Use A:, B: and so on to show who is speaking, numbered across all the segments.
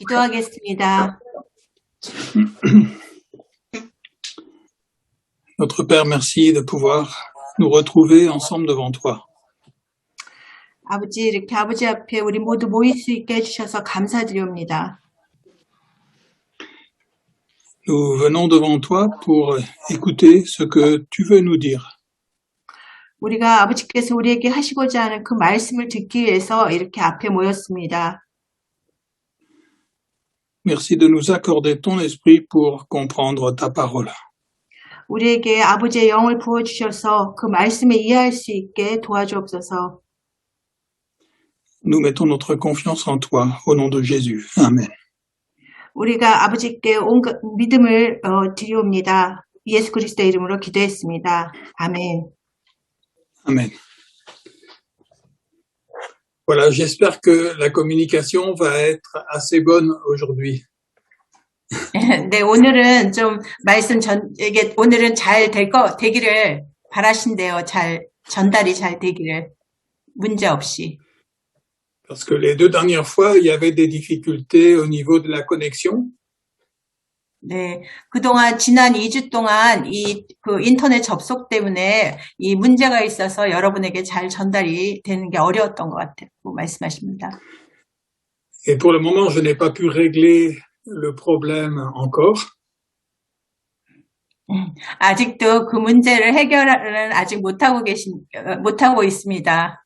A: 기도하겠습니다.
B: Notre Père, merci de pouvoir nous retrouver ensemble devant toi.
A: 아버지, 이렇게 아버지 앞에 우리 모두 모일 수 있게 해주셔서 감사드립니다.
B: Nous venons devant toi pour écouter ce que tu veux nous dire.
A: 우리가 아버지께서 우리에게 하시고자 하는 그 말씀을 듣기 위해서 이렇게 앞에 모였습니다.
B: Merci de nous accorder ton esprit pour comprendre ta parole.
A: 우리에게 아버지의 영을 부어주셔서 그 말씀을 이해할 수 있게 도와주옵소서.
B: Nous mettons notre confiance en toi, au nom de Jésus. Amen.
A: 우리가 아버지께 온 믿음을 드리옵니다. 예수 그리스도의 이름으로 기도했습니다. 아멘.
B: Amen. Voilà, j'espère que la communication va être assez bonne aujourd'hui.
A: 네, 오늘은 좀 말씀 오늘은 잘 되기를 바라신대요. 잘 전달이 잘 되기를 문제 없이.
B: Parce que les deux dernières fois, il y avait des difficultés au niveau de la connexion.
A: 네, 그동안 지난 2주 동안 그 인터넷 접속 때문에 이 문제가 있어서 여러분에게 잘 전달이 되는 게 어려웠던 것 같다고 말씀하십니다.
B: Et pour le moment, je n'ai pas pu régler le problème encore.
A: 아직도 그 문제를 해결은 아직 못하고 있습니다.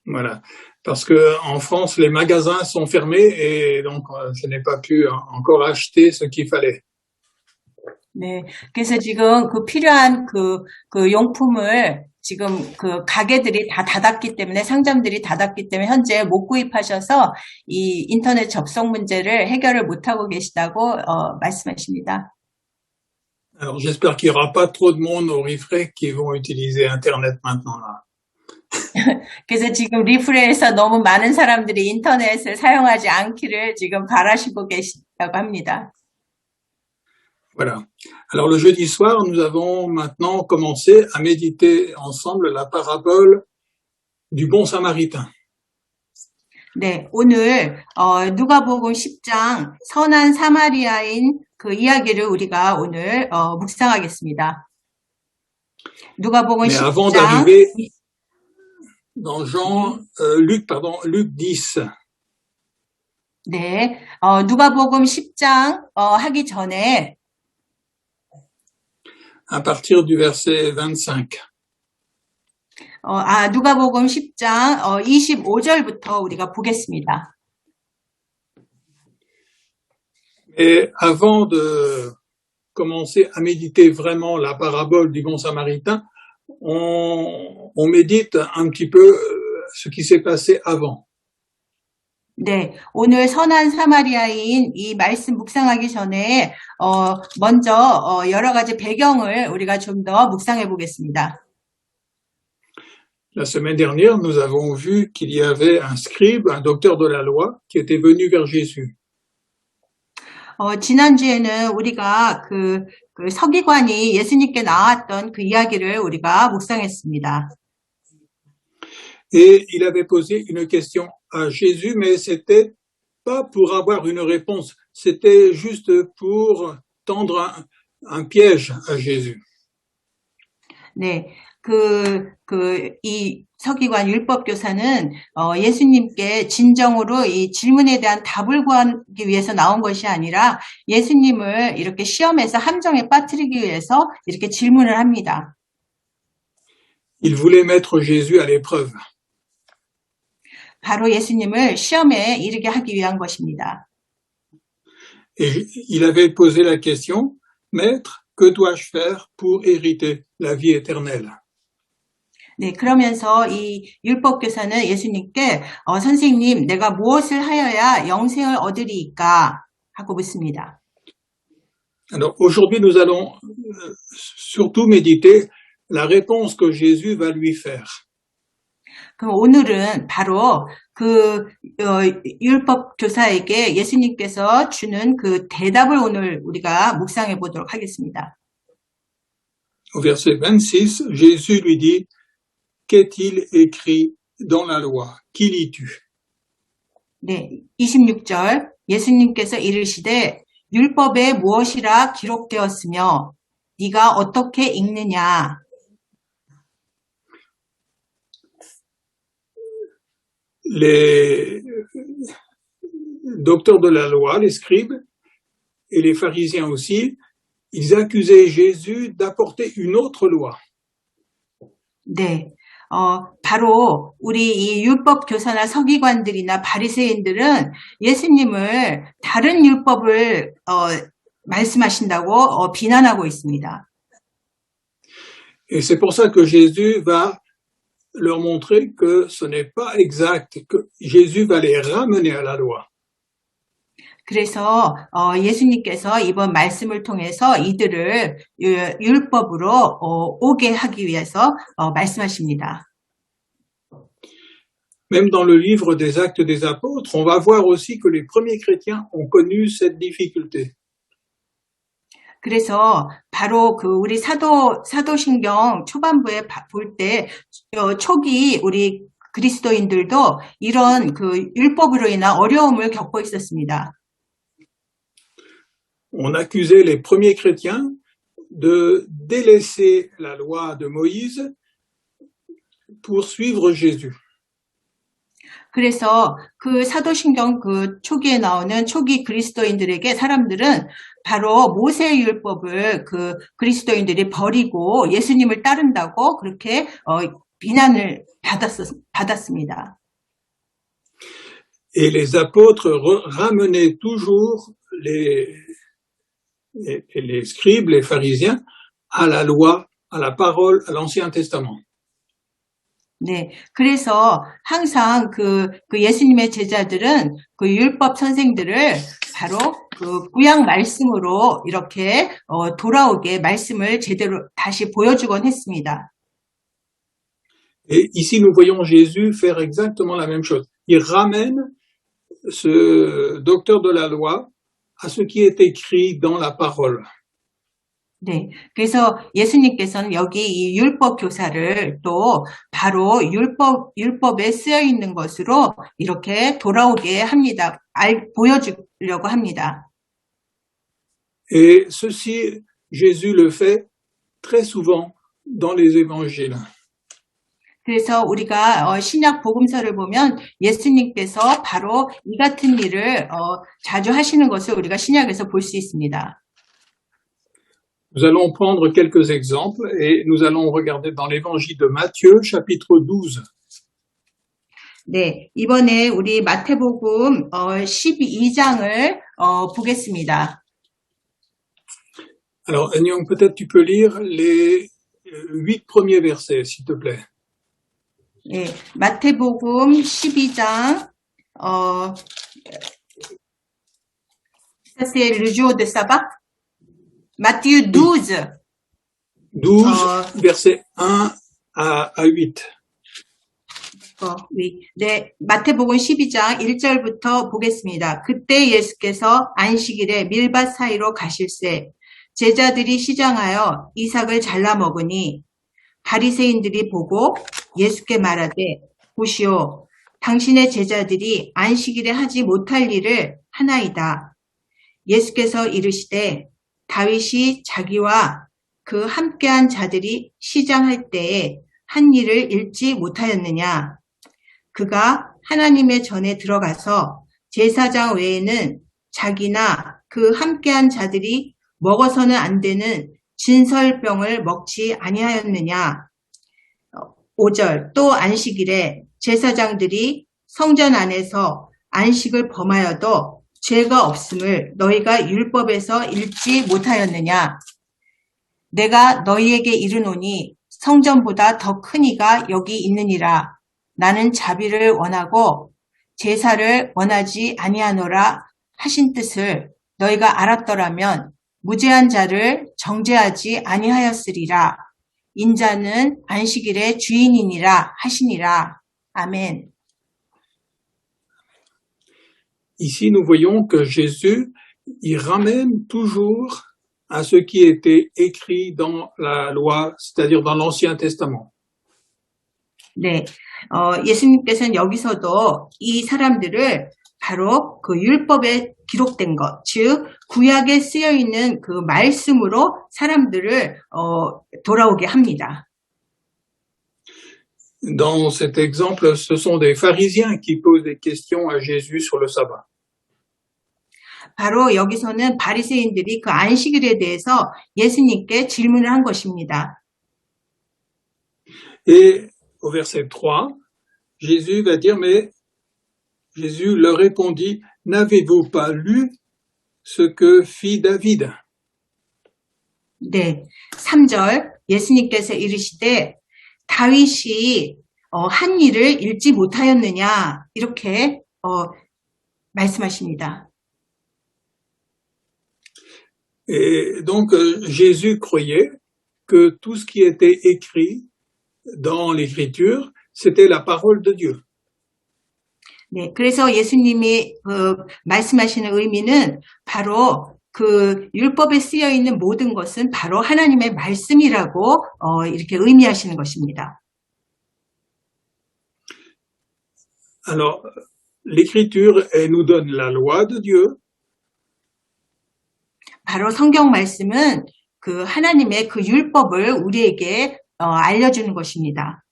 B: Voilà. Parce que en France, les magasins sont fermés et donc je n'ai pas pu encore acheter ce qu'il fallait.
A: 네. 그래서 지금 그 필요한 그 용품을 지금 그 가게들이 다 닫았기 때문에 상점들이 닫았기 때문에 현재 못 구입하셔서 이 인터넷 접속 문제를 해결을 못하고 계시다고 말씀하십니다.
B: Alors j'espère qu'il n'y aura pas trop de monde au Riffraie qui vont utiliser Internet maintenant là.
A: 그래서 지금 리프레에서 너무 많은 사람들이 인터넷을 사용하지 않기를 지금 바라시고 계시다고 합니다.
B: Voilà. Alors le jeudi soir, nous avons maintenant commencé à méditer ensemble la parabole du bon samaritain.
A: 네, 오늘 누가복음 10장 선한 사마리아인 그 이야기를 우리가 오늘 묵상하겠습니다. 누가복음 10장
B: avant d'arriver dans Luc 10.
A: 네, 누가복음 10장 하기 전에
B: à partir du verset 25.
A: 누가복음 10장 25절부터 우리가 보겠습니다.
B: Et avant de commencer à méditer vraiment la parabole du bon samaritain, on médite un petit peu ce qui s'est passé avant.
A: 네, 오늘 선한 사마리아인 이 말씀 묵상하기 전에 먼저 여러 가지 배경을 우리가 좀 더 묵상해 보겠습니다.
B: La semaine dernière, nous avons vu qu'il y avait un scribe, un docteur de la loi, qui était venu vers Jésus.
A: 지난주에는 우리가 그 서기관이 예수님께 나왔던 그 이야기를 우리가 묵상했습니다.
B: Et il avait posé une question à Jésus, mais c'était pas pour avoir une réponse, c'était juste pour tendre un piège à Jésus.
A: 네, 이 서기관 율법교사는 예수님께 진정으로 이 질문에 대한 답을 구하기 위해서 나온 것이 아니라 예수님을 이렇게 시험에서 함정에 빠뜨리기 위해서 이렇게 질문을 합니다.
B: Il voulait mettre Jésus à l'épreuve.
A: 바로 예수님을 시험에 이르게 하기 위한 것입니다.
B: Et il avait posé la question, Maître, que dois-je faire pour hériter la vie éternelle?
A: 네, 그러면서 이 율법교사는 예수님께 선생님, 내가 무엇을 하여야 영생을 얻으리이까 하고 묻습니다.
B: Alors aujourd'hui, nous allons surtout méditer la réponse que Jésus va lui faire.
A: 그럼 오늘은 바로 그 율법교사에게 예수님께서 주는 그 대답을 오늘 우리가 묵상해 보도록 하겠습니다.
B: Au verset 26, Jésus lui dit, qu'est-il écrit dans la loi? Qui lis-tu?
A: 네, 26절 예수님께서 이르시되 율법에 무엇이라 기록되었으며 네가 어떻게 읽느냐.
B: Les docteurs de la loi, les scribes et les pharisiens aussi, ils accusaient Jésus d'apporter une autre loi.
A: 네, 바로 우리 이 율법 교사나 서기관들이나 바리새인들은 예수님을 다른 율법을 말씀하신다고 비난하고 있습니다.
B: Et c'est pour ça que Jésus va leur montrer que ce n'est pas exact, que Jésus va les ramener à la loi.
A: 그래서 예수님께서 이번 말씀을 통해서 이들을 율법으로 오게 하기 위해서 말씀하십니다.
B: Même dans le livre des Actes des Apôtres, on va voir aussi que les premiers chrétiens ont connu cette difficulté.
A: 그래서 바로 그 우리 사도신경 초반부에 볼 때 초기 우리 그리스도인들도 이런 그 율법으로 인한 어려움을 겪고 있었습니다.
B: On accusait les premiers chrétiens de délaisser la loi de Moïse pour suivre Jésus.
A: 그래서 그 사도신경 그 초기에 나오는 초기 그리스도인들에게 사람들은 바로 모세의 율법을 그 그리스도인들이 버리고 예수님을 따른다고 그렇게 비난을 받았습니다.
B: Et les apôtres ramenaient toujours les scribes, les pharisiens, à la loi, à la parole, à l'Ancien Testament.
A: 네, 그래서 항상 그 예수님의 제자들은 그 율법 선생들을 바로 그 구약 말씀으로 이렇게 돌아오게 말씀을 제대로 다시 보여주곤 했습니다.
B: Et ici, nous voyons Jésus faire exactement la même chose. Il ramène ce docteur de la loi à ce qui est écrit dans la parole.
A: 네, 그래서 예수님께서는 여기 이 율법 교사를 또 바로 율법에 쓰여 있는 것으로 이렇게 돌아오게 합니다. 보여주려고 합니다.
B: Et ceci, Jésus le fait très souvent dans les évangiles.
A: 그래서 우리가 신약 복음서를 보면 예수님께서 바로 이 같은 일을 자주 하시는 것을 우리가 신약에서 볼 수 있습니다.
B: Nous allons prendre quelques exemples et nous allons regarder dans l'évangile de Matthieu, chapitre 12.
A: 네, 이번에 우리 마태복음 12장을 보겠습니다.
B: Alors, Agnon, peut-être tu peux lire les 8 premiers versets, s'il te plaît.
A: 네, 마태복음 12장 Ça c'est le jour de sabbat. Matthieu 12.
B: 12, versets 1 à 8.
A: 네, 마태복음 12장 1절부터 보겠습니다. 그때 예수께서 안식일에 밀밭 사이로 가실새 제자들이 시장하여 이삭을 잘라 먹으니 바리새인들이 보고 예수께 말하되 보시오 당신의 제자들이 안식일에 하지 못할 일을 하나이다. 예수께서 이르시되 다윗이 자기와 그 함께한 자들이 시장할 때에 한 일을 잃지 못하였느냐. 그가 하나님의 전에 들어가서 제사장 외에는 자기나 그 함께한 자들이 먹어서는 안 되는 진설병을 먹지 아니하였느냐. 5절 또 안식일에 제사장들이 성전 안에서 안식을 범하여도 죄가 없음을 너희가 율법에서 읽지 못하였느냐. 내가 너희에게 이르노니 성전보다 더 큰 이가 여기 있느니라. 나는 자비를 원하고 제사를 원하지 아니하노라 하신 뜻을 너희가 알았더라면 무죄한 자를 정죄하지 아니하였으리라. 인자는 안식일의 주인이니라 하시니라. 아멘.
B: Ici, nous voyons que Jésus, il ramène toujours à ce qui était écrit dans la loi, c'est-à-dire dans l'Ancien Testament.
A: 네, 예수님께서는 여기서도 이 사람들을 바로 그 율법에 기록된 것, 즉 구약에 쓰여 있는 그 말씀으로 사람들을 돌아오게 합니다.
B: Dans cet exemple, ce sont des pharisiens qui posent des questions à Jésus sur le sabbat.
A: 바로 여기서는 바리새인들이 그 안식일에 대해서 예수님께 질문을 한 것입니다.
B: Et au verset 3, Jésus va dire, mais Jésus leur répondit, n'avez-vous pas lu ce que fit David?
A: 네, 3절 예수님께서 이르시되 다윗이 한 일을 읽지 못하였느냐 이렇게 말씀하십니다.
B: Et donc Jésus croyait que tout ce qui était écrit dans l'écriture, c'était la parole de Dieu.
A: 네, 그래서 예수님이 말씀하시는 의미는 바로 그 율법에 쓰여 있는 모든 것은 바로 하나님의 말씀이라고 이렇게 의미하시는 것입니다.
B: Alors, l'écriture, elle nous donne la loi de Dieu.
A: 바로 성경 말씀은 그 하나님의 그 율법을 우리에게 알려주는 것입니다.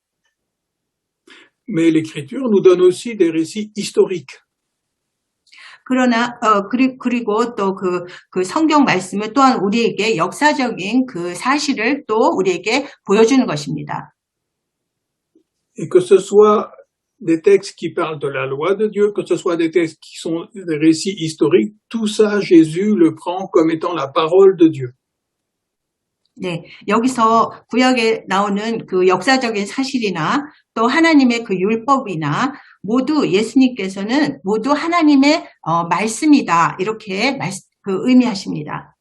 B: Mais l'écriture nous donne aussi des récits historiques.
A: 그러나 그리고 또 그 성경 말씀은 또한 우리에게 역사적인 그 사실을 또 우리에게 보여주는 것입니다.
B: Et que ce soit des textes qui parlent de la loi de Dieu, que ce soit des textes qui sont des récits historiques, tout ça, Jésus le prend comme étant la parole de Dieu.
A: 네, 여기서 구약에 나오는 그 역사적인 사실이나 또 하나님의 그 율법이나 모두 예수님께서는 모두 하나님의 말씀이다 이렇게 의미하십니다.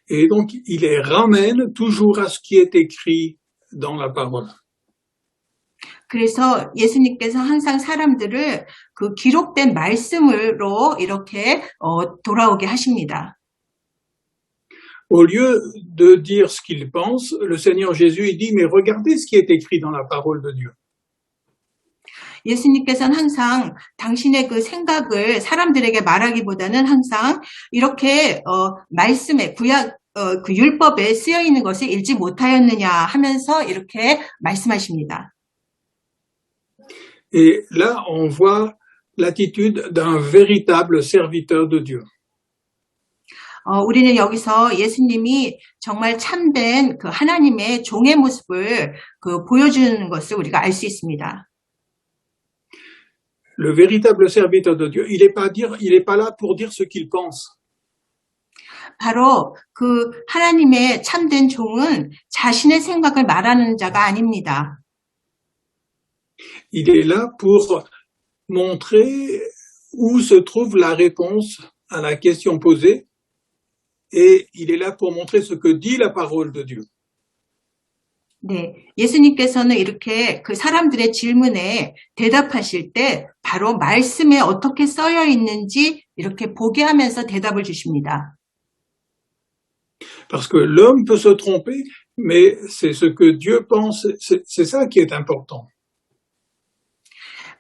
B: Et donc, il les ramène toujours à ce qui est écrit dans la parole.
A: 그래서 예수님께서 항상 사람들을 그 기록된 말씀으로 이렇게 돌아오게 하십니다.
B: Au lieu de dire ce qu'il pense, le Seigneur Jésus, il dit, mais regardez ce qui est écrit dans la parole de Dieu.
A: 예수님께서는 항상 당신의 그 생각을 사람들에게 말하기보다는 항상 이렇게 말씀에 구약 그 율법에 쓰여 있는 것을 읽지 못하였느냐 하면서 이렇게 말씀하십니다.
B: Et là, on voit l'attitude d'un véritable serviteur de Dieu.
A: 우리는 여기서 예수님이 정말 참된 그 하나님의 종의 모습을 보여주는 것을 우리가 알 수 있습니다.
B: Le véritable serviteur de Dieu, il est pas là pour dire ce qu'il pense.
A: 바로 그 하나님의 참된 종은 자신의 생각을 말하는 자가 아닙니다.
B: Il est là pour montrer où se trouve la réponse à la question posée et il est là pour montrer ce que dit la parole de Dieu.
A: 네, 예수님께서는 이렇게 그 사람들의 질문에 대답하실 때 바로 말씀에 어떻게 쓰여 있는지 이렇게 보게 하면서 대답을 주십니다.
B: Parce que l'homme peut se tromper, mais c'est ce que Dieu pense, c'est ça qui est important.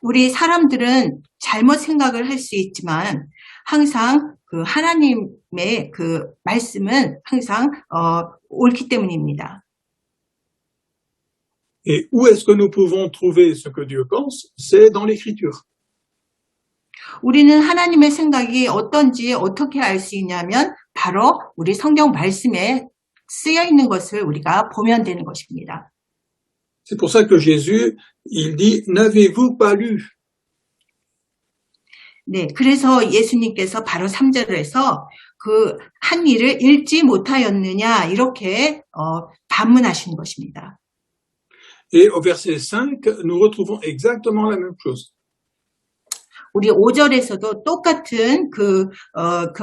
A: 우리 사람들은 잘못 생각을 할 수 있지만 항상 그 하나님의 그 말씀은 항상 옳기 때문입니다.
B: Et où est-ce que nous pouvons trouver ce que Dieu pense? C'est dans l'Écriture.
A: 우리는 하나님의 생각이 어떤지 어떻게 알 수 있냐면 바로 우리 성경 말씀에 쓰여 있는 것을 우리가 보면 되는 것입니다.
B: C'est pour ça que Jésus, il dit, n'avez-vous pas lu?
A: 네, 그래서 예수님께서 바로 3절에서 그 한 일을 읽지 못하였느냐 이렇게 반문하신 것입니다.
B: Et au verset 5, nous retrouvons exactement la même chose.
A: 우리 5절에서도 똑같은 그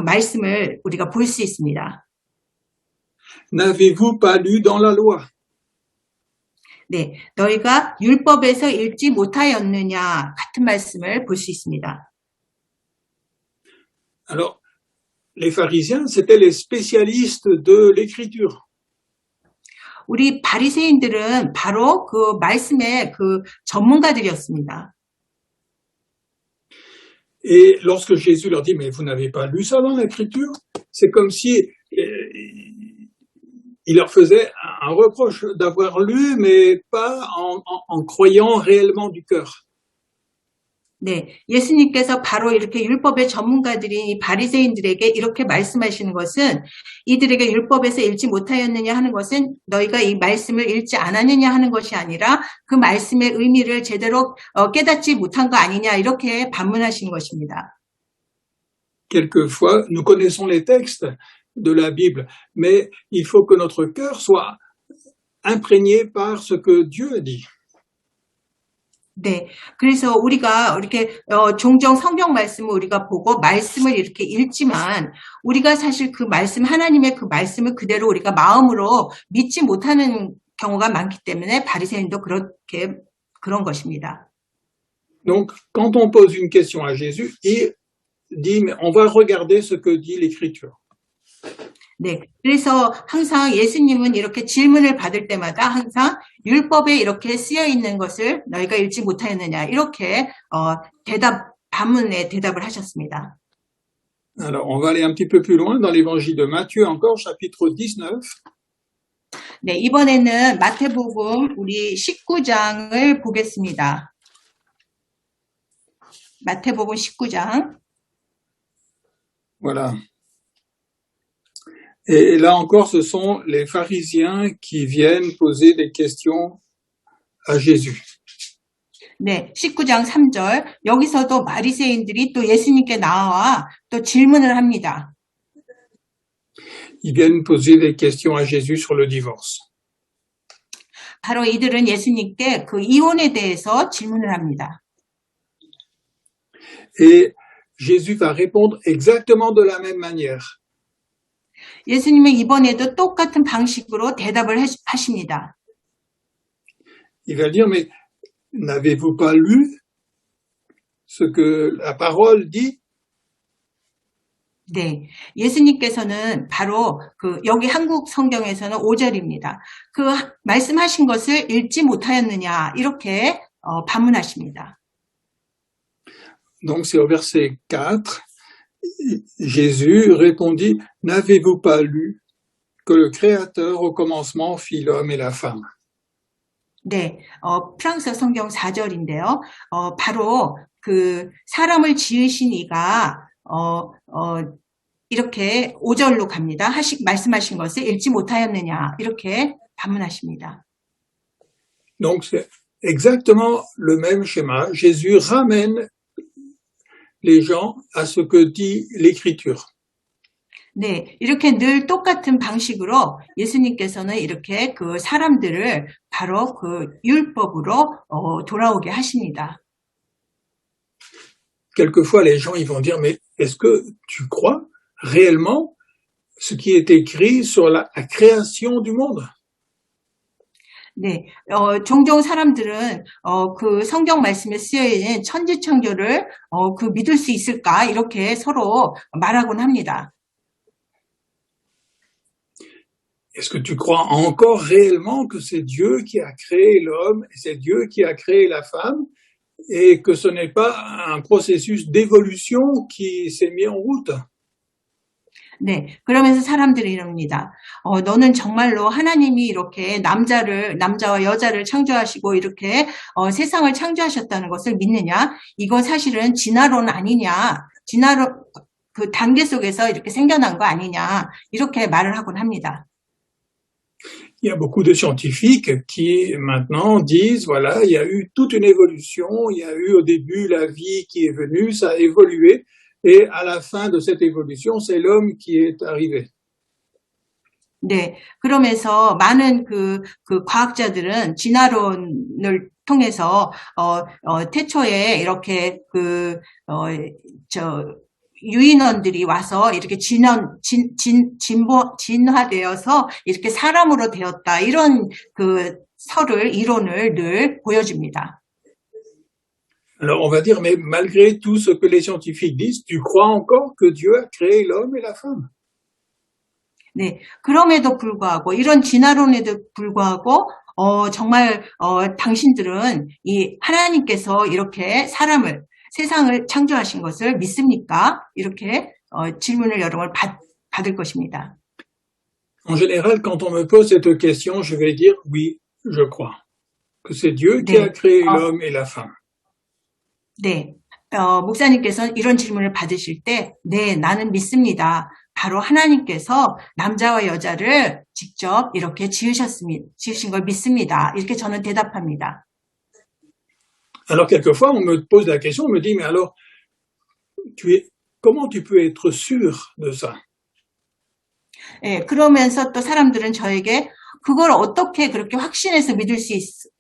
A: 말씀을 우리가 볼 수 있습니다.
B: N'avez-vous pas lu dans la loi?
A: 네, 너희가 율법에서 읽지 못하였느냐 같은 말씀을 볼 수 있습니다.
B: Alors, les pharisiens, c'était les spécialistes de l'écriture.
A: 우리 바리새인들은 바로 그 말씀의 그 전문가들이었습니다.
B: Et lorsque Jésus leur dit, mais vous n'avez pas lu ça dans l'Écriture? C'est comme si il leur faisait un reproche d'avoir lu, mais pas en croyant réellement du cœur.
A: 네, 예수님께서 바로 이렇게 율법의 전문가들인 이 바리새인들에게 이렇게 말씀하시는 것은 이들에게 율법에서 읽지 못하였느냐 하는 것은 너희가 이 말씀을 읽지 않았느냐 하는 것이 아니라 그 말씀의 의미를 제대로 깨닫지 못한 거 아니냐 이렇게 반문하신 것입니다.
B: Quelquefois, nous connaissons les textes de la Bible, mais il faut que notre cœur soit imprégné par ce que Dieu a dit.
A: 네, 그래서 우리가 이렇게 종종 성경 말씀을 우리가 보고 말씀을 이렇게 읽지만 우리가 사실 그 말씀 하나님의 그 말씀을 그대로 우리가 마음으로 믿지 못하는 경우가 많기 때문에 바리새인도 그렇게 그런 것입니다.
B: Donc, quand on pose une question à Jésus, il dit, mais on va regarder ce que dit l'Écriture.
A: 네, 그래서 항상 예수님은 이렇게 질문을 받을 때마다 항상 율법에 이렇게 쓰여 있는 것을 너희가 읽지 못하였느냐 이렇게 반문에 대답을 하셨습니다.
B: Alors, on va aller un petit peu plus loin dans l'évangile de Matthieu encore, chapitre 19.
A: 네, 이번에는 마태복음 우리 19장을 보겠습니다. 마태복음 19장.
B: Voilà. Et là encore, ce sont les pharisiens qui viennent poser des questions à Jésus.
A: 네, 19장 3절. 여기서도 바리새인들이 또 예수님께 나와 또 질문을 합니다.
B: Ils viennent poser des questions à Jésus sur le divorce.
A: 바로 이들은 예수님께 그 이혼에 대해서 질문을 합니다.
B: Et Jésus va répondre exactement de la même manière.
A: 예수님은 이번에도 똑같은 방식으로 대답을 하십니다.
B: Il va dire, mais n'avez-vous pas lu ce que la parole dit?
A: 네, 예수님께서는 바로 여기 한국 성경에서는 5절입니다. 그 말씀하신 것을 읽지 못하였느냐 이렇게 반문하십니다.
B: Donc c'est au verset 4, Jésus répondit, n'avez-vous pas lu que le Créateur au commencement fit l'homme et la femme?
A: 네, 프랑스 성경 4절인데요. 바로 그 사람을 지으신 이가 이렇게 5절로 갑니다. 말씀하신 것을 읽지 못하였느냐 이렇게 반문하십니다.
B: Donc c'est exactement le même schéma. Jésus ramène les gens à ce que dit l'Écriture.
A: 네, 이렇게 늘 똑같은 방식으로 예수님께서는 이렇게 그 사람들을 바로 그 율법으로 돌아오게 하십니다.
B: Quelquefois, les gens ils vont dire, mais est-ce que tu crois réellement ce qui est écrit sur la création du monde?
A: 네, 종종 사람들은 그 성경 말씀에 쓰여 있는 천지창조를 그 믿을 수 있을까 이렇게 서로 말하곤 합니다.
B: Est-ce que tu crois encore réellement que c'est Dieu qui a créé l'homme et c'est Dieu qui a créé la femme et que ce n'est pas un processus d'évolution qui s'est mis en route?
A: 네, 그러면서 사람들이 이럽니다. 너는 정말로 하나님이 이렇게 남자와 여자를 창조하시고 이렇게 세상을 창조하셨다는 것을 믿느냐? 이거 사실은 진화론 아니냐? 진화론 그 단계 속에서 이렇게 생겨난 거 아니냐? 이렇게 말을 하곤 합니다.
B: Il y a beaucoup de scientifiques qui maintenant disent, voilà, il y a eu toute une évolution, il y a eu au début la vie qui est venue, ça a évolué, et à la fin de cette évolution, c'est l'homme qui est arrivé.
A: 네, 그러면서 많은 그 과학자들은 진화론을 통해서 태초에 이렇게 유인원들이 와서 이렇게 진화되어서 이렇게 사람으로 되었다. 이런 그 이론을 늘 보여줍니다.
B: Alors on va dire, mais malgré tout ce que les scientifiques disent, tu crois encore que Dieu a créé l'homme et la femme?
A: 네, 그럼에도 불구하고 이런 진화론에도 불구하고 정말 당신들은 이 하나님께서 이렇게 사람을 세상을 창조하신 것을 믿습니까? 이렇게 질문을 여러 번 받을 것입니다.
B: En général, quand on me pose cette question, je vais dire oui, je crois que c'est Dieu qui a
A: 네,
B: créé l'homme et la femme.
A: 네. 목사님께서는 이런 질문을 받으실 때, 네, 나는 믿습니다. 바로 하나님께서 남자와 여자를 직접 이렇게 지으신 걸 믿습니다. 이렇게 저는 대답합니다.
B: Alors quelquefois, on me pose la question, on me dit, mais alors, comment tu peux être sûr de ça?
A: 예, 그러면서 또 사람들은 저에게 그걸 어떻게 그렇게 확신해서 믿을 수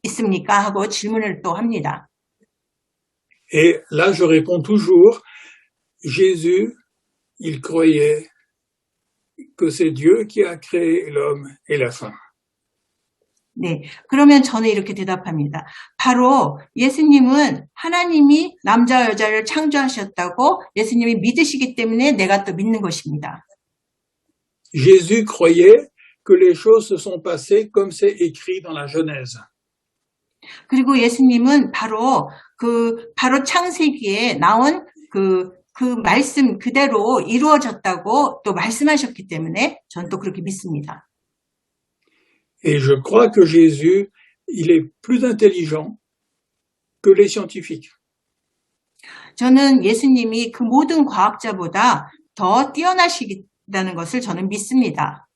A: 있습니까? 하고 질문을 또 합니다.
B: Et là, je réponds toujours, Jésus, il croyait que c'est Dieu qui a créé l'homme et la femme.
A: 네, 그러면 저는 이렇게 대답합니다. 바로 예수님은 하나님이 남자와 여자를 창조하셨다고 예수님이 믿으시기 때문에 내가 또 믿는 것입니다.
B: Jésus croyait que les choses se sont passées comme c'est écrit dans la Genèse.
A: 그리고 예수님은 바로 창세기에 나온 그 말씀 그대로 이루어졌다고 또 말씀하셨기 때문에 전 또 그렇게 믿습니다.
B: Et je crois que Jésus, il est plus intelligent que les scientifiques.
A: 저는 예수님이 그 모든 과학자보다 더 뛰어나시다는 것을 저는 믿습니다.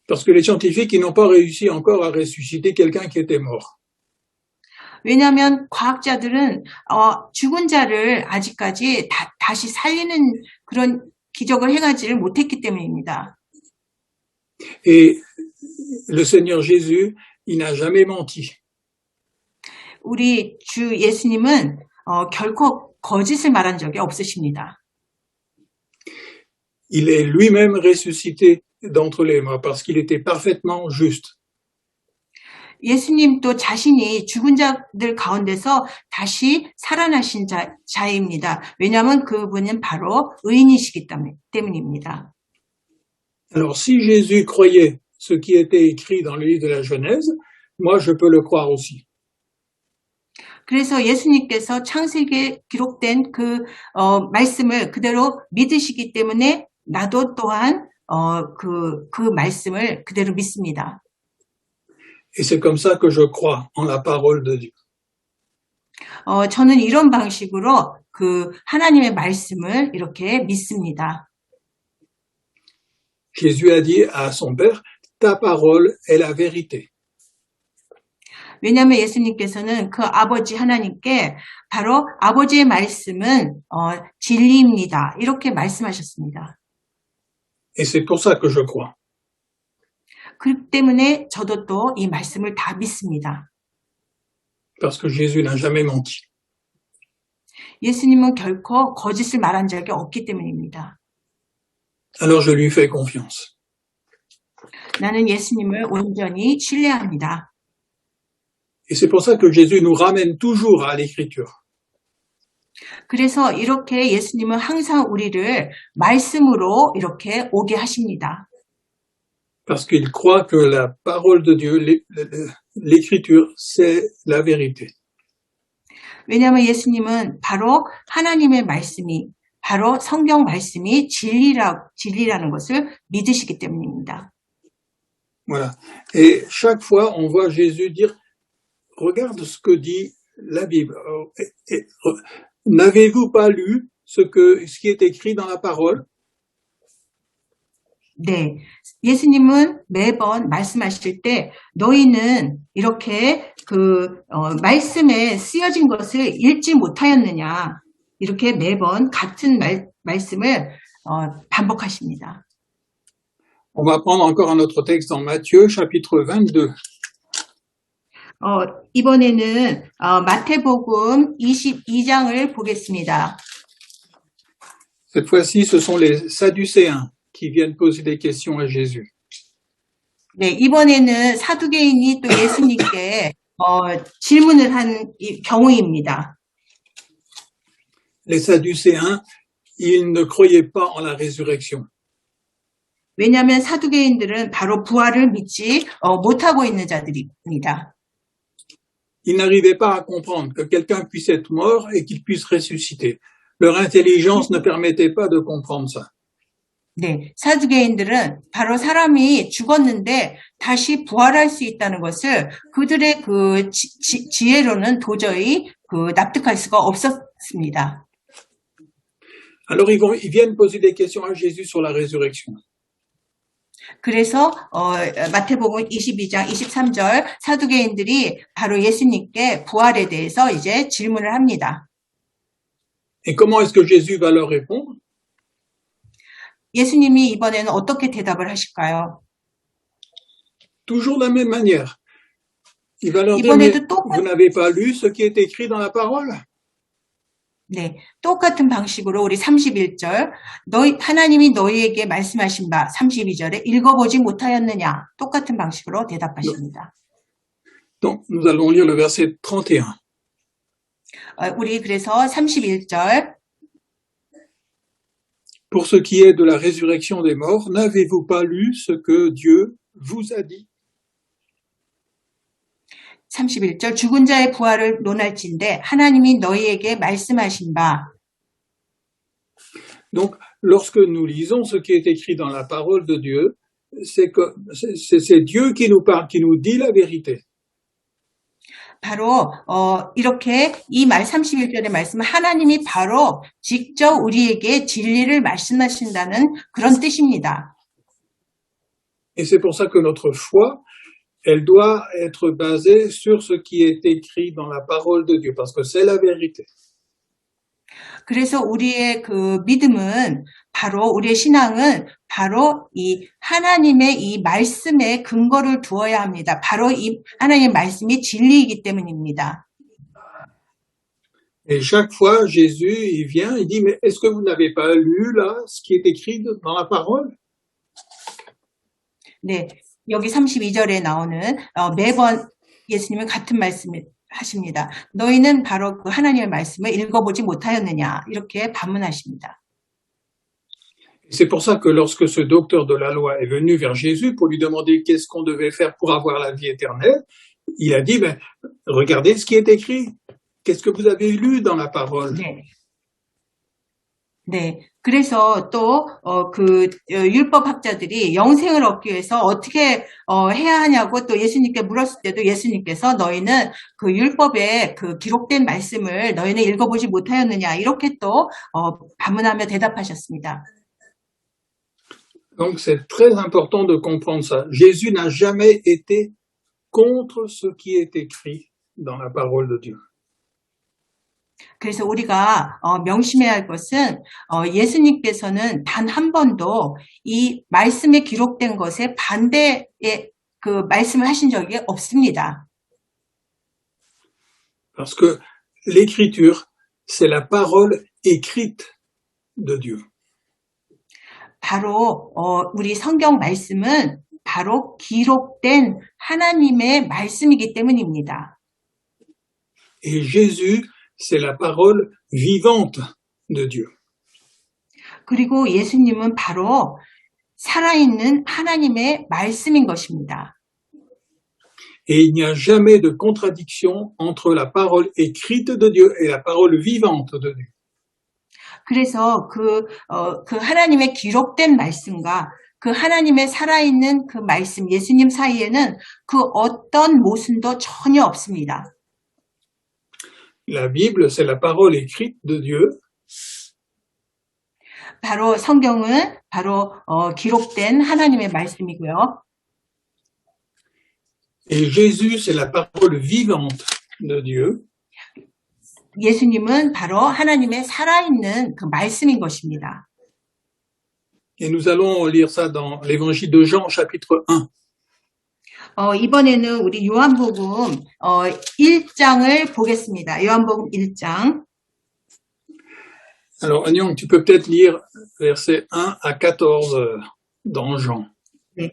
B: Parce que les scientifiques, ils n'ont pas réussi encore à ressusciter quelqu'un qui était mort.
A: 왜냐하면 과학자들은 죽은 자를 아직까지 다시 살리는 그런 기적을 행하지를 못했기 때문입니다.
B: Et le Seigneur Jésus, il n'a jamais menti.
A: 우리 주 예수님은 결코 거짓을 말한 적이 없으십니다.
B: Il est lui-même ressuscité d'entre les morts parce qu'il était parfaitement juste.
A: 예수님도 자신이 죽은 자들 가운데서 다시 살아나신 자입니다. 왜냐하면 그분은 바로 의인이시기 때문입니다.
B: Alors si Jésus croyait ce qui était écrit dans le livre de la Genèse, moi je peux le croire aussi.
A: 그래서 예수님께서 창세기에 기록된 그 말씀을 그대로 믿으시기 때문에 나도 또한 그 말씀을 그대로 믿습니다.
B: Et c'est comme ça que je crois en la parole de Dieu.
A: 저는 이런 방식으로 그 하나님의 말씀을 이렇게 믿습니다.
B: Jésus a dit à son Père, ta parole est la vérité.
A: 왜냐하면 예수님께서는 그 아버지 하나님께 바로 아버지의 말씀은 진리입니다. 이렇게 말씀하셨습니다.
B: Et c'est pour ça que je crois.
A: 그렇기 때문에 저도 또 이 말씀을 다 믿습니다.
B: Parce que Jésus n'a jamais menti.
A: 예수님은 결코 거짓을 말한 적이 없기 때문입니다.
B: Alors je lui fais confiance.
A: 나는 예수님을 온전히 신뢰합니다.
B: Et c'est pour ça que Jésus nous ramène toujours à l'écriture.
A: 그래서 이렇게 예수님은 항상 우리를 말씀으로 이렇게 오게 하십니다.
B: Parce qu'il croit que la parole de Dieu, l'écriture, c'est la vérité.
A: 왜냐하면 예수님은 바로 하나님의 말씀이 바로 성경 말씀이 진리라는 것을 믿으시기 때문입니다.
B: Voilà. Et chaque fois, on voit Jésus dire, regarde ce que dit la Bible. N'avez-vous pas lu ce qui est écrit dans la parole?
A: 네. 예수님은 매번 말씀하실 때 너희는 이렇게 말씀에 쓰여진 것을 읽지 못하였느냐. 이렇게 매번 같은 말씀을 반복하십니다.
B: On va prendre encore un autre texte dans Matthieu, chapitre 22.
A: 이번에는 마태복음 22장을 보겠습니다.
B: Cette fois-ci, ce sont les Sadducéens qui viennent poser des questions à Jésus.
A: 네, 이번에는 사두개인이 또 예수님께 질문을 한 경우입니다.
B: Les Sadducéens, ils ne croyaient pas en la résurrection.
A: 왜냐하면 사두개인들은 바로 부활을 믿지 못하고 있는 자들입니다.
B: Ils n'arrivaient pas à comprendre que quelqu'un puisse être mort et qu'il puisse ressusciter. Leur intelligence ne permettait pas de comprendre ça.
A: 네, 사두개인들은 바로 사람이 죽었는데 다시 부활할 수 있다는 것을 그들의 그 지혜로는 도저히 그 납득할 수가 없었습니다.
B: Alors ils viennent poser des questions à Jésus sur la résurrection.
A: 그래서 마태복음 22장 23절 사두개인들이 바로 예수님께 부활에 대해서 이제 질문을 합니다.
B: Et comment est-ce que Jésus va leur répondre?
A: 예수님이 이번에는 어떻게 대답을 하실까요?
B: Toujours de la même manière. Il va leur dire, mais vous n'avez pas lu ce qui est écrit dans la parole?
A: 네, 똑같은 방식으로 우리 31절 하나님이 너희에게 말씀하신 바 32절에 읽어보지 못하였느냐? 똑같은 방식으로 대답하십니다.
B: Donc, nous allons lire le verset 31.
A: 우리 그래서 31절
B: Pour ce qui est de la résurrection des morts, n'avez-vous pas lu ce que Dieu vous a dit?
A: 31절 죽은 자의 부활을 논할진대 하나님이 너희에게 말씀하신 바.
B: Donc, lorsque nous lisons ce qui est écrit dans la parole de Dieu, c'est Dieu qui nous parle, qui nous dit la vérité.
A: 바로 이렇게 이 말 31절의 말씀은 하나님이 바로 직접 우리에게 진리를 말씀하신다는 그런 뜻입니다.
B: Et c'est pour ça que notre foi, elle doit être basée sur ce qui est écrit dans la parole de Dieu, parce que c'est la vérité.
A: 그래서 우리의 그 믿음은 바로 우리의 신앙은 바로 이 하나님의 이 말씀에 근거를 두어야 합니다. 바로 이 하나님의 말씀이 진리이기 때문입니다.
B: Et chaque fois, Jésus, il vient, il dit, mais est-ce que vous n'avez pas lu là ce qui est écrit dans la parole?
A: 네, 여기 32절에 나오는 매번 예수님은 같은 말씀을 하십니다. 너희는 바로 그 하나님의 말씀을 읽어보지 못하였느냐 이렇게 반문하십니다.
B: C'est pour ça que lorsque ce docteur de la loi est venu vers Jésus pour lui demander qu'est-ce qu'on devait faire pour avoir la vie éternelle, il a dit, ben, regardez ce qui est écrit. Qu'est-ce que vous avez lu dans la parole?
A: 네. 네. 그래서 또, 율법학자들이 영생을 얻기 위해서 어떻게, 해야 하냐고 또 예수님께 물었을 때도 예수님께서 너희는 그 율법에 그 기록된 말씀을 너희는 읽어보지 못하였느냐, 이렇게 또, 반문하며 대답하셨습니다.
B: Donc c'est très important de comprendre ça. Jésus n'a jamais été contre ce qui est écrit dans la parole de Dieu.
A: 그래서 우리가 명심해야 할 것은 예수님께서는 단 한 번도 이 말씀에 기록된 것에 반대의 그 말씀을 하신 적이 없습니다.
B: Parce que l'écriture, c'est la parole écrite de Dieu.
A: 바로 우리 성경 말씀은 바로 기록된 하나님의 말씀이기 때문입니다.
B: Et Jésus, c'est la parole vivante de Dieu.
A: 그리고 예수님은 바로 살아있는 하나님의 말씀인 것입니다.
B: Et il n'y a jamais de contradiction entre la parole écrite de Dieu et la parole vivante de Dieu.
A: 그래서 그 하나님의 기록된 말씀과 그 하나님의 살아있는 그 말씀, 예수님 사이에는 그 어떤 모순도 전혀 없습니다.
B: La Bible, c'est la parole écrite de Dieu.
A: 바로 성경은 바로 기록된 하나님의 말씀이고요.
B: Et Jésus, c'est la parole vivante de Dieu.
A: 예수님은 바로 하나님의 살아있는 그 말씀인 것입니다.
B: Et nous allons lire ça dans l'évangile de Jean, chapitre 1.
A: 이번에는 우리 요한복음 1장을 보겠습니다. 요한복음 1장.
B: Alors, Agnon, tu peux peut-être lire versets 1 à 14 dans Jean.
A: 네.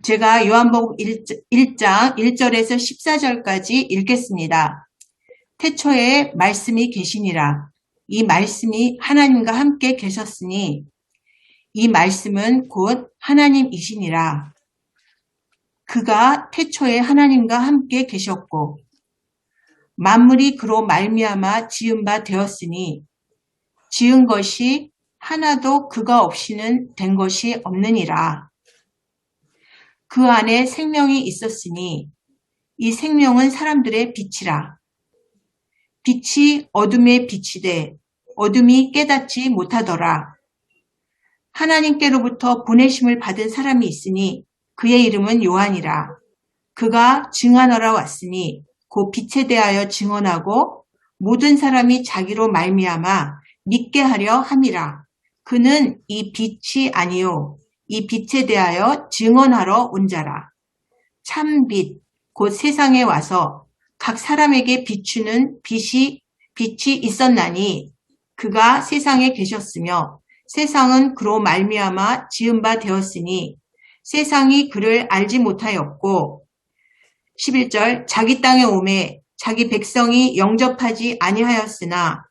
A: 제가 요한복음 1장 1절에서 14절까지 읽겠습니다. 태초에 말씀이 계시니라. 이 말씀이 하나님과 함께 계셨으니 이 말씀은 곧 하나님이시니라. 그가 태초에 하나님과 함께 계셨고 만물이 그로 말미암아 지은 바 되었으니 지은 것이 하나도 그가 없이는 된 것이 없느니라. 그 안에 생명이 있었으니 이 생명은 사람들의 빛이라. 빛이 어둠에 비치되 어둠이 깨닫지 못하더라. 하나님께로부터 보내심을 받은 사람이 있으니 그의 이름은 요한이라. 그가 증언하러 왔으니 곧 빛에 대하여 증언하고 모든 사람이 자기로 말미암아 믿게 하려 함이라. 그는 이 빛이 아니요 이 빛에 대하여 증언하러 온 자라. 참 빛, 곧 세상에 와서 각 사람에게 비추는 빛이 있었나니 그가 세상에 계셨으며 세상은 그로 말미암아 지은 바 되었으니 세상이 그를 알지 못하였고 11절 자기 땅에 오매 자기 백성이 영접하지 아니하였으나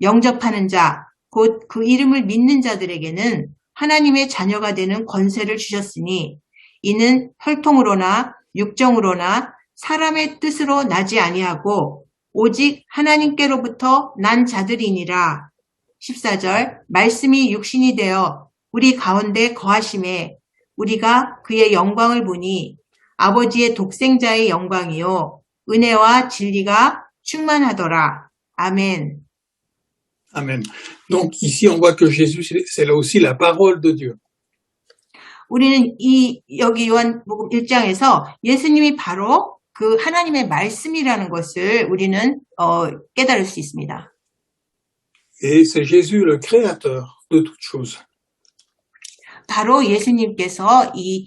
A: 영접하는 자 곧 그 이름을 믿는 자들에게는 하나님의 자녀가 되는 권세를 주셨으니 이는 혈통으로나 육정으로나 사람의 뜻으로 나지 아니하고 오직 하나님께로부터 난 자들이니라. 14절 말씀이 육신이 되어 우리 가운데 거하심에 우리가 그의 영광을 보니 아버지의 독생자의 영광이요 은혜와 진리가 충만하더라. 아멘.
B: Amen. Donc ici, on voit que Jésus, c'est là aussi la parole de Dieu.
A: 우리는 여기 요한복음 1장에서 예수님이 바로 그 하나님의 말씀이라는 것을 우리는 깨달을 수 있습니다.
B: Et c'est Jésus le créateur de toutes choses.
A: 바로 예수님께서 이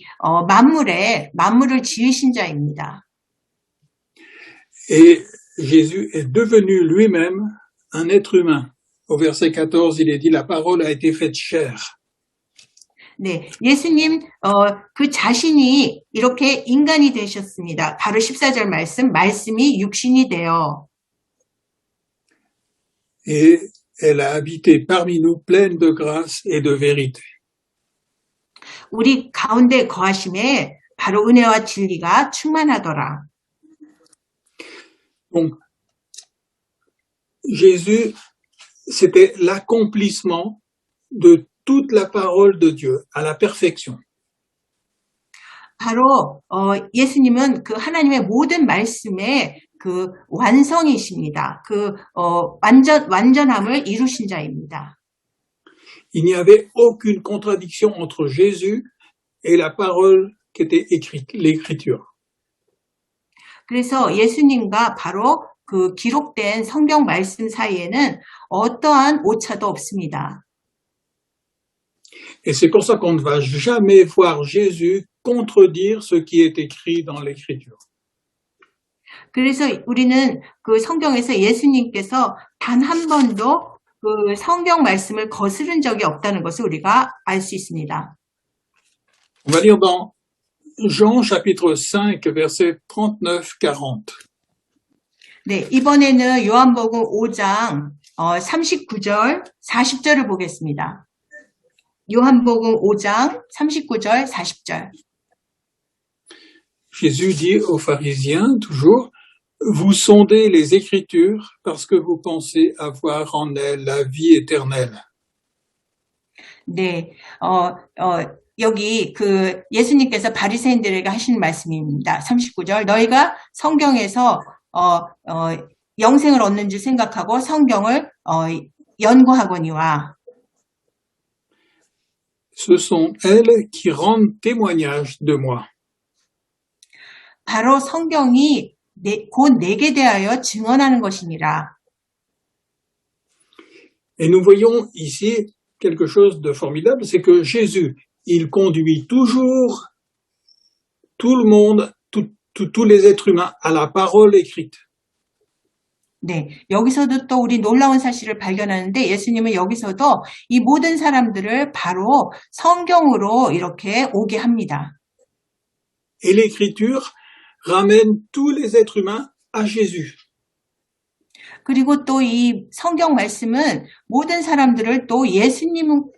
A: 만물을 지으신 자입니다.
B: Et Jésus est devenu lui-même un être humain. Au verset 14, il est dit, la parole a été faite chair.
A: 네, 예수님 그 자신이 이렇게 인간이 되셨습니다. 바로 14절 말씀이 육신이 되어
B: Et elle a habité parmi nous pleine de grâce et de vérité.
A: 우리 가운데 거하심에 바로 은혜와 진리가 충만하더라.
B: Donc, Jésus, c'était l'accomplissement de toute la parole de Dieu à la perfection.
A: 바로 예수님은 그 하나님의 모든 말씀의 그 완성이십니다. 그 완전함을 이루신 자입니다.
B: Il n'y avait aucune contradiction entre Jésus et la parole qui était écrite, l'écriture.
A: 그래서 예수님과 바로 그 기록된 성경 말씀 사이에는 어떠한 오차도 없습니다.
B: Et c'est pour ça qu'on ne va jamais voir Jésus contredire ce qui est écrit dans l'écriture.
A: 그래서 우리는 그 성경에서 예수님께서 단 한 번도 그 성경 말씀을 거스른 적이 없다는 것을 우리가 알 수 있습니다.
B: On va lire dans Jean chapitre 5 versets 39-40.
A: 네, 이번에는 요한복음 5장 39절, 40절을 보겠습니다. 요한복음 5장 39절, 40절.
B: Jésus dit aux pharisiens, toujours, vous sondez les Écritures parce que vous pensez avoir en elles la vie éternelle.
A: 네, 여기 그 예수님께서 바리새인들에게 하신 말씀입니다. 39절. 너희가 성경에서 영생을 얻는 줄 생각하고 성경을 연구하거니와.
B: Ce sont elles qui rendent témoignage de moi.
A: 바로 성경이 곧 내게 대하여 증언하는 것이니라.
B: Et nous voyons ici quelque chose de formidable, c'est que Jésus, il conduit toujours tout le monde, tous les êtres humains à la parole écrite.
A: 네, 여기서도 또 우리 놀라운 사실을 발견하는데 예수님은 여기서도 이 모든 사람들을 바로 성경으로 이렇게 오게 합니다.
B: Et l'écriture ramène tous les êtres humains à Jésus.
A: 그리고 또 이 성경 말씀은 모든 사람들을 또 예수님께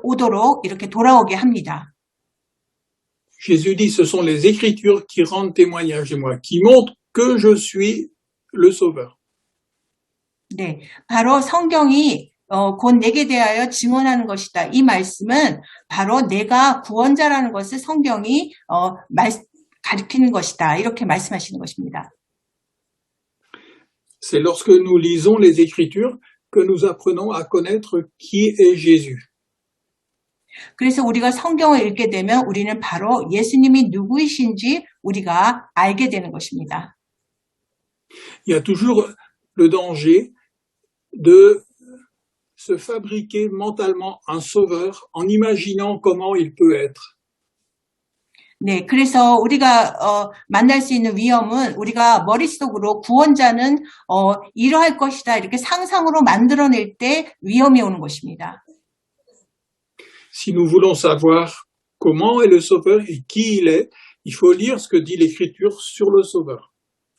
A: 오도록 이렇게 돌아오게 합니다.
B: Jésus dit, ce sont les Écritures qui rendent témoignage de moi, qui montrent que je suis le Sauveur.
A: 네, 바로 성경이 곧 내게 대하여 증언하는 것이다. 이 말씀은 바로 내가 구원자라는 것을 성경이 가리키는 것이다. 이렇게 말씀하시는 것입니다.
B: C'est lorsque nous lisons les Écritures que nous apprenons à connaître qui est Jésus.
A: 그래서 우리가 성경을 읽게 되면 우리는 바로 예수님이 누구이신지 우리가 알게 되는 것입니다.
B: Il y a toujours le danger de se fabriquer mentalement un sauveur en imaginant comment il peut être.
A: 네, 그래서 우리가 만날 수 있는 위험은 우리가 머릿속으로 구원자는 이러할 것이다 이렇게 상상으로 만들어낼 때 위험이 오는 것입니다.
B: Si nous voulons savoir comment est le Sauveur et qui il est, il faut lire ce que dit l'Écriture sur le Sauveur,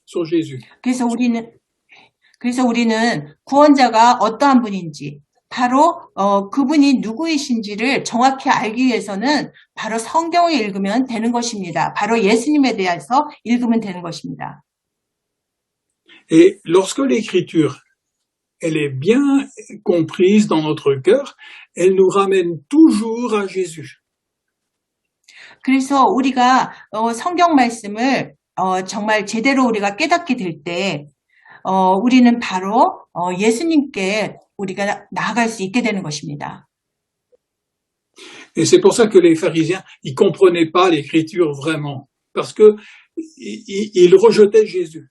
B: sur Jésus.
A: 그래서 우리는 구원자가 어떠한 분인지, 바로 그분이 누구이신지를 정확히 알기 위해서는 바로 성경을 읽으면 되는 것입니다. 바로 예수님에 대해서 읽으면 되는 것입니다.
B: Et lorsque l'Écriture, elle est bien comprise dans notre cœur, elle nous ramène toujours à Jésus.
A: 그래서 우리가 성경 말씀을 정말 제대로 우리가 깨닫게 될 때 우리는 바로 예수님께 우리가 나아갈 수 있게 되는 것입니다.
B: Et c'est pour ça que les pharisiens, ils comprenaient pas l'Écriture vraiment, parce que ils rejetaient Jésus.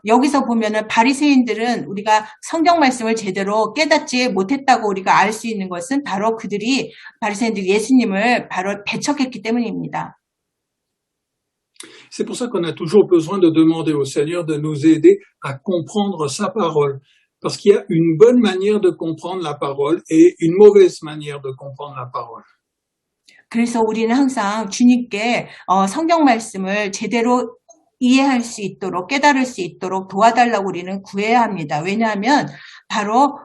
A: 여기서 보면은 바리새인들은 우리가 성경 말씀을 제대로 깨닫지 못했다고 우리가 알 수 있는 것은 바로 바리새인들이 예수님을 바로 배척했기 때문입니다.
B: C'est pour ça qu'on a toujours besoin de demander au Seigneur de nous aider à comprendre sa parole. Parce qu'il y a une bonne manière de comprendre la parole et une mauvaise manière de comprendre la parole.
A: 그래서 우리는 항상 주님께 성경 말씀을 제대로 이해할 수 있도록 깨달을 수 있도록 도와달라고 우리는 구해야 합니다. 왜냐하면 바로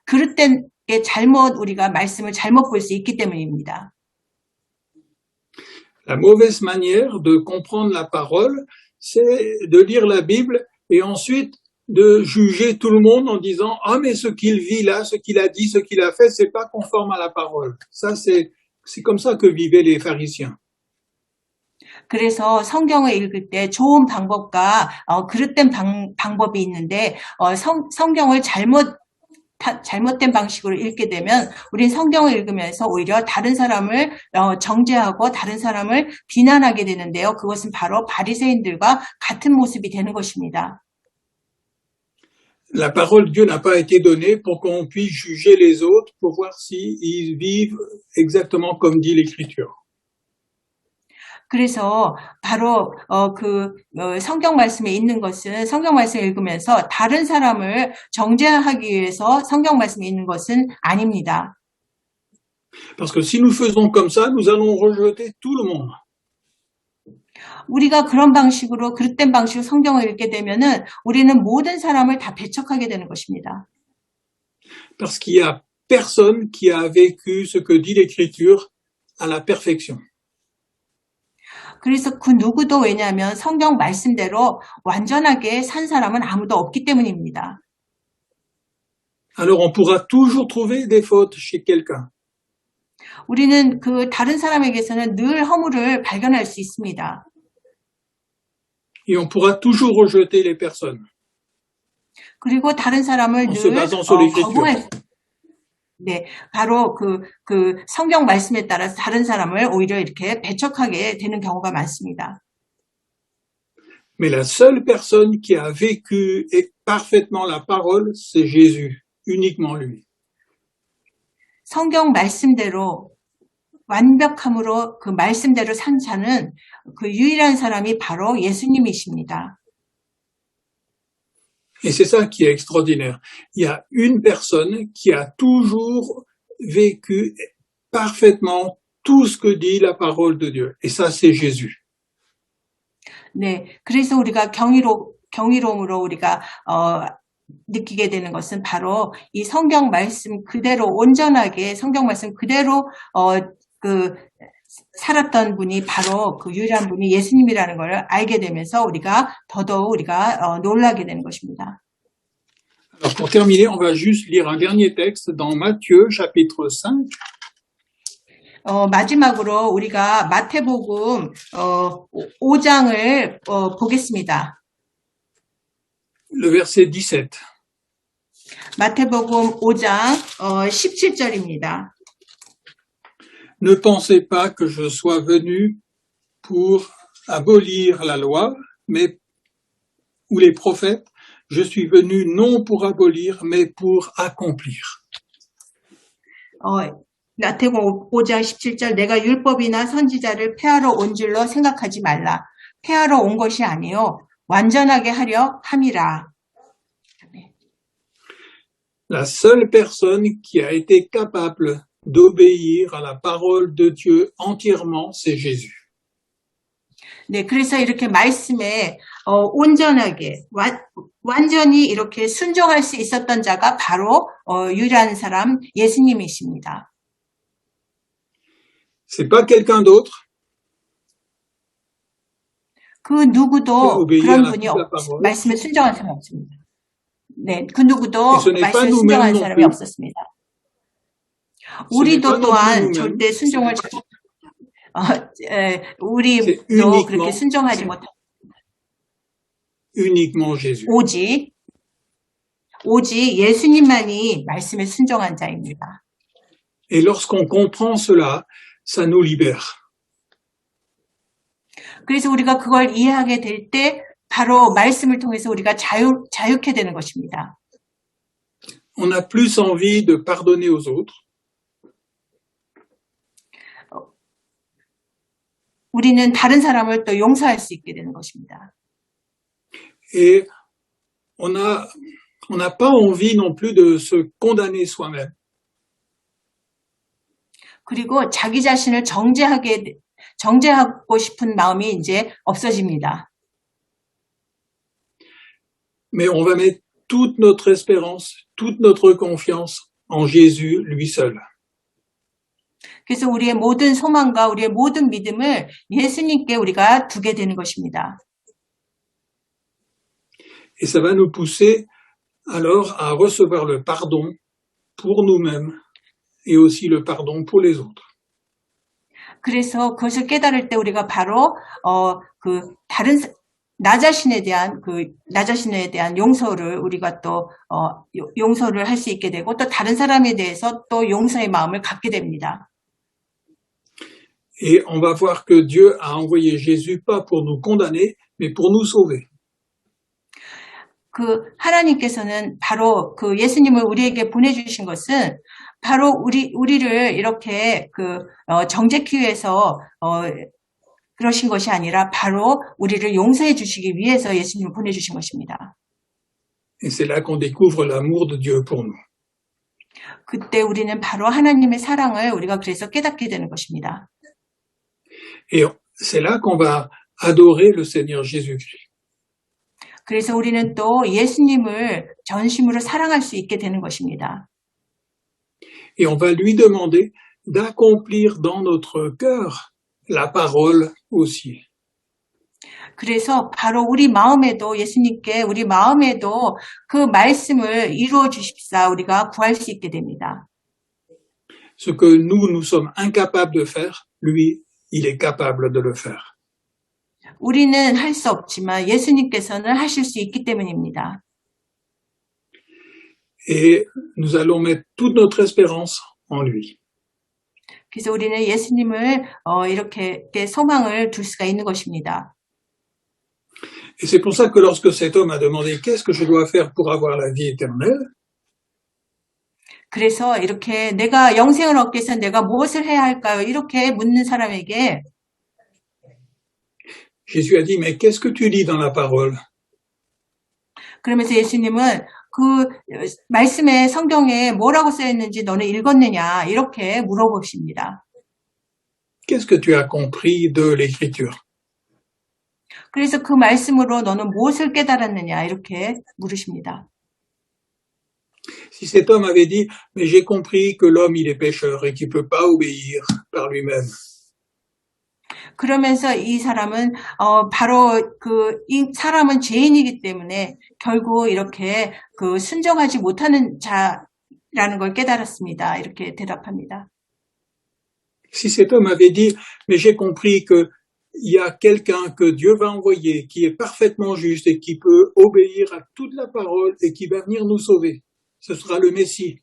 A: 그릇된 게 우리가 말씀을 잘못 볼 수 있기 때문입니다.
B: La mauvaise manière de comprendre la parole, c'est de lire la Bible et ensuite de juger tout le monde en disant « Ah, mais ce qu'il vit là, ce qu'il a dit, ce qu'il a fait, c'est pas conforme à la parole. » Ça, c'est comme ça que vivaient les pharisiens.
A: 그래서 성경을 읽을 때 좋은 방법과 그릇된 방법이 있는데 성경을 잘못된 방식으로 읽게 되면 우린 성경을 읽으면서 오히려 다른 사람을 정죄하고 다른 사람을 비난하게 되는데요. 그것은 바로 바리새인들과 같은 모습이 되는 것입니다.
B: La parole de Dieu n'a pas été donnée pour qu'on puisse juger les autres pour voir s'ils vivent exactement comme dit l'Écriture.
A: 그래서 바로 성경 말씀에 있는 것은 성경 말씀을 읽으면서 다른 사람을 정죄하기 위해서 성경 말씀에 있는 것은 아닙니다.
B: Parce que si nous faisons comme ça, nous allons rejeter tout le monde.
A: 우리가 그런 방식으로 그릇된 방식으로 성경을 읽게 되면은 우리는 모든 사람을 다 배척하게 되는 것입니다.
B: Parce qu'il y a personne qui a vécu ce que dit l'Écriture à la perfection.
A: 그래서 그 누구도 왜냐하면 성경 말씀대로 완전하게 산 사람은 아무도 없기 때문입니다.
B: Alors on pourra toujours trouver des fautes chez quelqu'un.
A: 우리는 그 다른 사람에게서는 늘 허물을 발견할 수 있습니다.
B: Et on pourra toujours rejeter les personnes.
A: 그리고 다른 사람을 늘 거부할 네, 바로 그 성경 말씀에 따라서 다른 사람을 오히려 이렇게 배척하게 되는 경우가 많습니다.
B: Mais la seule personne qui a vécu parfaitement la parole, c'est Jésus, uniquement lui.
A: 성경 말씀대로 완벽함으로 그 말씀대로 산 자는 그 유일한 사람이 바로 예수님이십니다.
B: Et c'est ça qui est extraordinaire. Il y a une personne qui a toujours vécu parfaitement tout ce que dit la parole de Dieu. Et ça, c'est Jésus.
A: 네, 그래서 우리가 경이로움으로 우리가 느끼게 되는 것은 바로 이 성경 말씀 그대로 온전하게 성경 말씀 그대로 살았던 분이 바로 그 유일한 분이 예수님이라는 걸 알게 되면서 우리가 더더욱 우리가 놀라게 되는 것입니다.
B: Alors pour terminer, on va juste lire un dernier texte dans Matthieu chapitre 5.
A: 마지막으로 우리가 마태복음 5장을 보겠습니다.
B: Le verset 17.
A: 마태복음 5장 17절입니다.
B: Ne pensez pas que je sois venu pour abolir la loi, mais ou les prophètes. Je suis venu non pour abolir, mais pour accomplir.
A: 마태복음 5장 17절 내가 율법이나 선지자를 폐하러 온 줄로 생각하지 말라. 폐하러 온 것이 아니요 완전하게 하려 함이라.
B: La seule personne qui a été capable d'obéir à la parole de Dieu entièrement, c'est Jésus.
A: 네, 그래서 이렇게 말씀에 온전하게 완전히 이렇게 순종할 수 있었던 자가 바로 유일한 사람 예수님이십니다.
B: C'est pas quelqu'un d'autre.
A: 그 누구도 그런 분이 말씀에 순종한 사람이 없습니다. 네, 그 누구도 말씀에 순종한 사람이 없었습니다. 우리도 또한 절대 순종을 우리도 그렇게 순종하지 못합니다.
B: Uniquement Jésus.
A: 오직 예수님만이 말씀에 순종한 자입니다.
B: Et lorsqu'on comprend cela, ça nous libère.
A: 그래서 우리가 그걸 이해하게 될 때 바로 말씀을 통해서 우리가 자유케 되는 것입니다.
B: On n'a plus envie de pardonner aux autres.
A: 우리는 다른 사람을 또 용서할 수 있게 되는 것입니다.
B: Et on n'a pas envie non plus de se condamner soi-même.
A: 그리고 자기 자신을 정죄하고 싶은 마음이 이제 없어집니다.
B: Mais on va mettre toute notre espérance, toute notre confiance en Jésus, lui seul.
A: 그래서 우리의 모든 소망과 우리의 모든 믿음을 예수님께 우리가 두게 되는 것입니다.
B: Et ça va nous pousser alors à recevoir le pardon pour nous-mêmes et aussi le pardon pour les autres.
A: 그래서 그것을 깨달을 때 우리가 바로 나 자신에 대한 용서를 우리가 또 용서를 할 수 있게 되고 또 다른 사람에 대해서 또 용서의 마음을 갖게 됩니다.
B: Et on va voir que Dieu a envoyé Jésus pas pour nous condamner, mais pour nous sauver.
A: 하나님께서는 바로 예수님을 우리에게 보내주신 것은 바로 우리를 이렇게 정죄하기 위해서 그러신 것이 아니라 바로 우리를 용서해 주시기 위해서 예수님을 보내주신 것입니다.
B: Et c'est là qu'on découvre l'amour de Dieu pour nous.
A: 그때 우리는 바로 하나님의 사랑을 우리가 그래서 깨닫게 되는 것입니다.
B: Et c'est là qu'on va adorer le Seigneur Jésus-Christ.
A: 그래서 우리는 또 예수님을 전심으로 사랑할 수 있게 되는 것입니다.
B: Et on va lui demander d'accomplir dans notre cœur la parole aussi.
A: 그래서 바로 우리 마음에도 예수님께 우리 마음에도 그 말씀을 이루어 주십사 우리가 구할 수 있게 됩니다.
B: Ce que nous sommes incapables de faire, lui, il est capable de le faire.
A: 우리는 할 수 없지만 예수님께서는 하실 수 있기 때문입니다.
B: Et nous allons mettre toute notre espérance en lui.
A: 그래서 우리는 예수님을 이렇게 소망을 둘 수가 있는 것입니다.
B: Et c'est pour ça que lorsque cet homme a demandé qu'est-ce que je dois faire pour avoir la vie éternelle,
A: 그래서 이렇게 내가 영생을 얻기 위해서 내가 무엇을 해야 할까요? 이렇게 묻는 사람에게
B: Jésus a dit, mais qu'est-ce que tu lis dans la parole?
A: 그러면서 예수님은 말씀에 성경에 뭐라고 써 있는지 너는 읽었느냐 이렇게 물어보십니다.
B: Qu'est-ce que tu as compris de l'écriture?
A: 그래서 그 말씀으로 너는 무엇을 깨달았느냐 이렇게 물으십니다.
B: Si cet homme avait dit, mais j'ai compris que l'homme il est pécheur et qu'il peut pas obéir par lui-même.
A: 그러면서 이 사람은 바로 이 사람은 죄인이기 때문에 결국 이렇게 순종하지 못하는 자라는 걸 깨달았습니다. 이렇게 대답합니다.
B: Si cet homme avait dit, mais j'ai compris que il y a quelqu'un que Dieu va envoyer, qui est parfaitement juste et qui peut obéir à toute la parole et qui va venir nous sauver. Ce sera le Messie.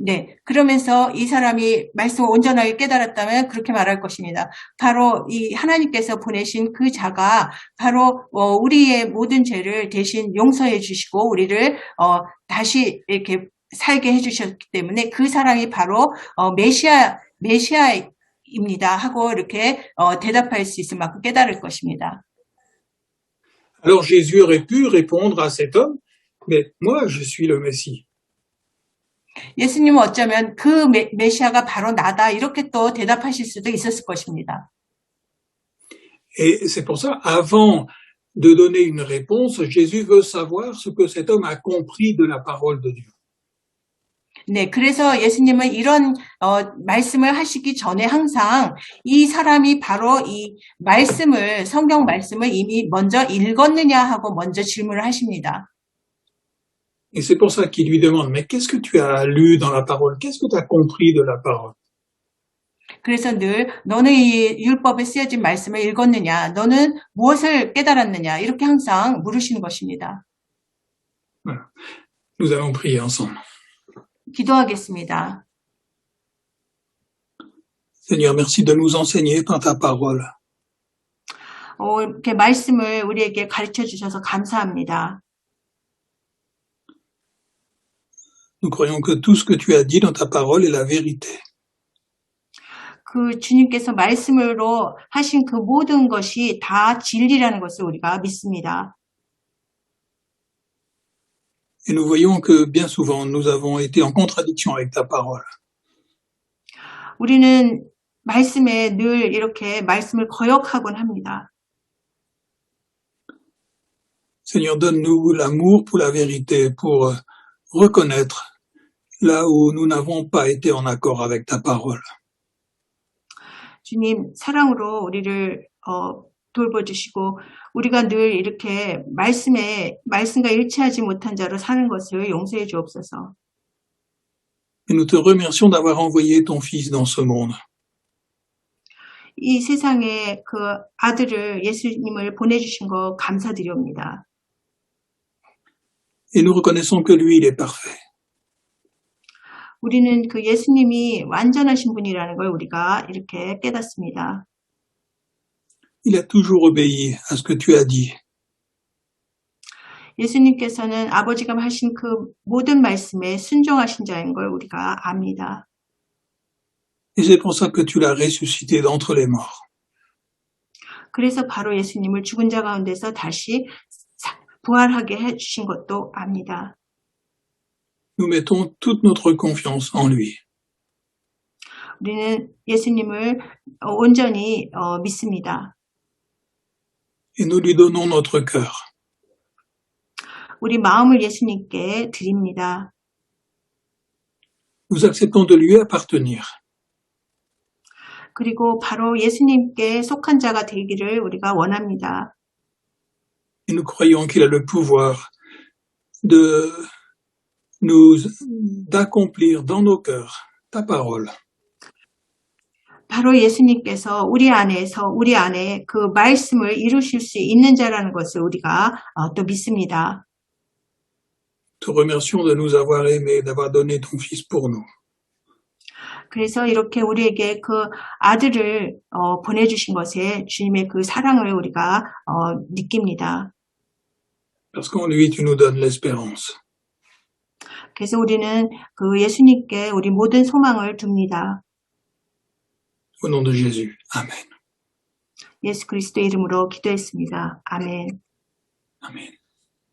A: 네, 그러면서 이 사람이 말씀을 온전하게 깨달았다면 그렇게 말할 것입니다. 바로 이 하나님께서 보내신 그 자가 바로 우리의 모든 죄를 대신 용서해 주시고 우리를 다시 이렇게 살게 해주셨기 때문에 그 사람이 바로 메시아입니다 하고 이렇게 대답할 수 있을 만큼 깨달을 것입니다.
B: Alors Jésus aurait pu répondre à cet homme, mais moi je suis le Messie.
A: 예수님은 어쩌면 그 메시아가 바로 나다 이렇게 또 대답하실 수도 있었을 것입니다.
B: Et c'est pour ça, avant de donner une réponse, Jésus veut savoir ce que cet homme a compris de la parole de Dieu.
A: 네, 그래서 예수님은 이런 말씀을 하시기 전에 항상 이 사람이 바로 이 말씀을 성경 말씀을 이미 먼저 읽었느냐 하고 먼저 질문을 하십니다.
B: Et c'est pour ça qu'il lui demande, mais qu'est-ce que tu as lu dans la parole? Qu'est-ce que tu as compris de la parole?
A: 그래서 늘 너는 이 율법에 쓰여진 말씀을 읽었느냐? 너는 무엇을 깨달았느냐? 이렇게 항상 물으시는 것입니다.
B: Voilà. Nous allons prier ensemble.
A: 기도하겠습니다.
B: Seigneur, merci de nous enseigner dans ta parole.
A: 이렇게 말씀을 우리에게 가르쳐 주셔서 감사합니다.
B: Nous croyons que tout ce que tu as dit dans ta parole est la vérité.
A: 그 주님께서 말씀으로 하신 그 모든 것이 다 진리라는 것을 우리가 믿습니다.
B: Et nous voyons que bien souvent nous avons été en contradiction avec ta parole.
A: 우리는 말씀에 늘 이렇게 말씀을 거역하곤 합니다.
B: Seigneur, donne-nous l'amour pour la vérité, pour reconnaître là où nous n'avons pas été en accord avec ta parole.
A: 주님, 사랑으로 우리를 돌봐주시고 우리가 늘 이렇게 말씀과 일치하지 못한 자로 사는 것을 용서해 주옵소서.
B: Et nous te remercions d'avoir envoyé ton Fils dans ce monde.
A: 이 세상에 그 아들을 예수님을 보내주신 거 감사드립니다.
B: Et nous reconnaissons que lui, il est parfait.
A: 우리는 그 예수님이 완전하신 분이라는 걸 우리가 이렇게 깨닫습니다.
B: Il a toujours obéi à ce que tu as dit.
A: 예수님께서는 아버지가 하신 그 모든 말씀에 순종하신 자인 걸 우리가 압니다.
B: Et c'est pour ça que tu l'as ressuscité d'entre les morts.
A: 그래서 바로 예수님을 죽은 자 가운데서 다시 부활하게 해주신 것도 압니다.
B: Nous mettons toute notre confiance en lui.
A: 우리는 예수님을 온전히 믿습니다.
B: Et nous lui donnons notre cœur.
A: 우리 마음을 예수님께 드립니다.
B: Nous acceptons de lui appartenir.
A: 그리고 바로 예수님께 속한 자가 되기를 우리가 원합니다.
B: Et nous croyons qu'il a le pouvoir d'accomplir dans nos cœurs ta parole.
A: 바로 예수님께서 우리 안에 그 말씀을 이루실 수 있는 자라는 것을 우리가 또 믿습니다.
B: Te remercions de nous avoir aimés, d'avoir donné ton Fils pour nous.
A: 그래서 이렇게 우리에게 그 아들을 보내주신 것에 주님의 그 사랑을 우리가 느낍니다.
B: Parce qu'en lui, tu nous donnes l'espérance.
A: 그래서 우리는 그 예수님께 우리 모든 소망을 둡니다.
B: Au nom de Jésus. Amen.
A: 예수 그리스도의 이름으로 기도했습니다. 아멘.
B: Amen.